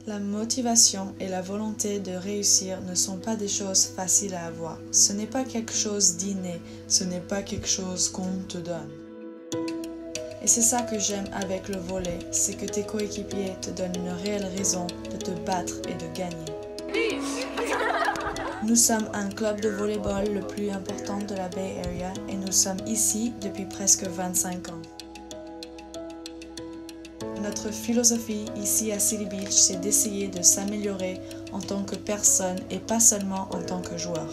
La motivation et la volonté de réussir ne sont pas des choses faciles à avoir. Ce n'est pas quelque chose d'inné, ce n'est pas quelque chose qu'on te donne. Et c'est ça que j'aime avec le volley, c'est que tes coéquipiers te donnent une réelle raison de te battre et de gagner. Nous sommes un club de volleyball le plus important de la Bay Area et nous sommes ici depuis presque 25 ans. Notre philosophie ici à Silly Beach, c'est d'essayer de s'améliorer en tant que personne et pas seulement en tant que joueur.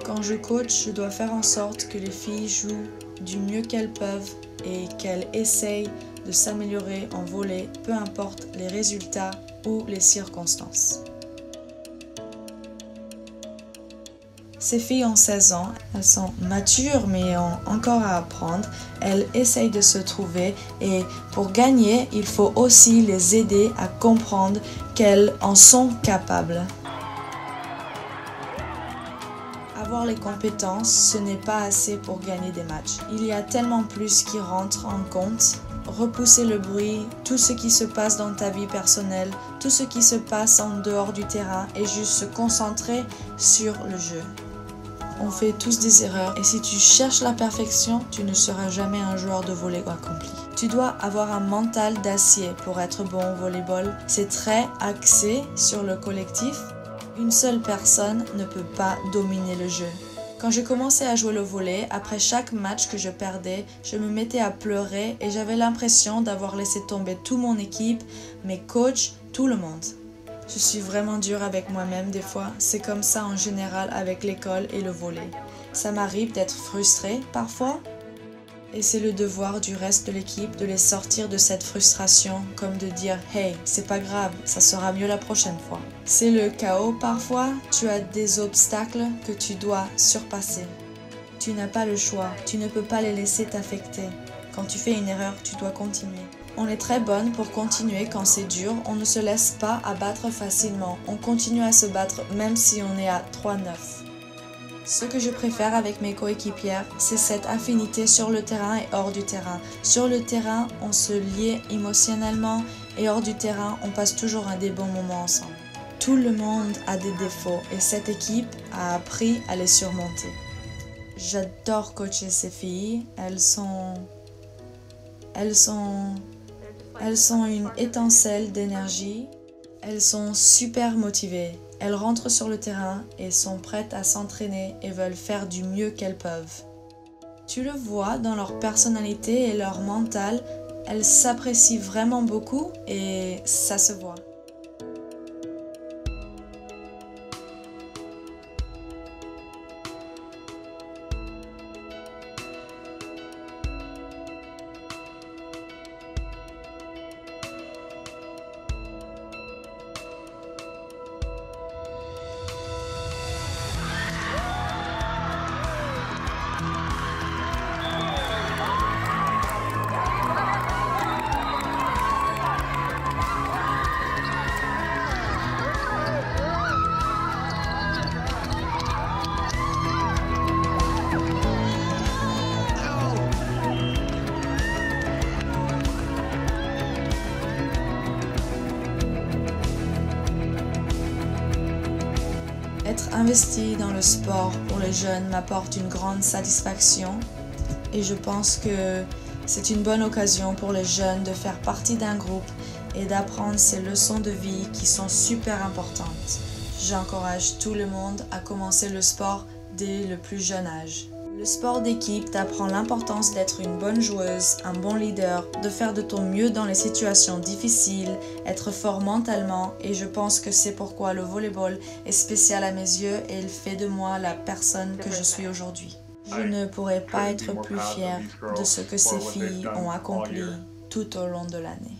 Quand je coach, je dois faire en sorte que les filles jouent du mieux qu'elles peuvent et qu'elles essayent de s'améliorer en volley, peu importe les résultats ou les circonstances. Ces filles ont 16 ans, elles sont matures mais ont encore à apprendre, elles essayent de se trouver et pour gagner, il faut aussi les aider à comprendre qu'elles en sont capables. Avoir les compétences, ce n'est pas assez pour gagner des matchs. Il y a tellement plus qui rentre en compte. Repousser le bruit, tout ce qui se passe dans ta vie personnelle, tout ce qui se passe en dehors du terrain et juste se concentrer sur le jeu. On fait tous des erreurs et si tu cherches la perfection, tu ne seras jamais un joueur de volley accompli. Tu dois avoir un mental d'acier pour être bon au volleyball. C'est très axé sur le collectif. Une seule personne ne peut pas dominer le jeu. Quand j'ai commencé à jouer le volley, après chaque match que je perdais, je me mettais à pleurer et j'avais l'impression d'avoir laissé tomber toute mon équipe, mes coachs, tout le monde. Je suis vraiment dure avec moi-même des fois, c'est comme ça en général avec l'école et le volley. Ça m'arrive d'être frustrée parfois et c'est le devoir du reste de l'équipe de les sortir de cette frustration comme de dire « Hey, c'est pas grave, ça sera mieux la prochaine fois ». C'est le chaos parfois, tu as des obstacles que tu dois surpasser. Tu n'as pas le choix, tu ne peux pas les laisser t'affecter. Quand tu fais une erreur, tu dois continuer. On est très bonne pour continuer quand c'est dur, on ne se laisse pas abattre facilement, on continue à se battre même si on est à 3-9. Ce que je préfère avec mes coéquipières, c'est cette affinité sur le terrain et hors du terrain. Sur le terrain, on se lie émotionnellement et hors du terrain, on passe toujours des bons moments ensemble. Tout le monde a des défauts et cette équipe a appris à les surmonter. J'adore coacher ces filles, elles sont une étincelle d'énergie, elles sont super motivées, elles rentrent sur le terrain et sont prêtes à s'entraîner et veulent faire du mieux qu'elles peuvent. Tu le vois dans leur personnalité et leur mental, elles s'apprécient vraiment beaucoup et ça se voit. Être investi dans le sport pour les jeunes m'apporte une grande satisfaction et je pense que c'est une bonne occasion pour les jeunes de faire partie d'un groupe et d'apprendre ces leçons de vie qui sont super importantes. J'encourage tout le monde à commencer le sport dès le plus jeune âge. Le sport d'équipe t'apprend l'importance d'être une bonne joueuse, un bon leader, de faire de ton mieux dans les situations difficiles, être fort mentalement et je pense que c'est pourquoi le volleyball est spécial à mes yeux et il fait de moi la personne que je suis aujourd'hui. Je ne pourrais pas être plus fière de ce que ces filles ont accompli tout au long de l'année.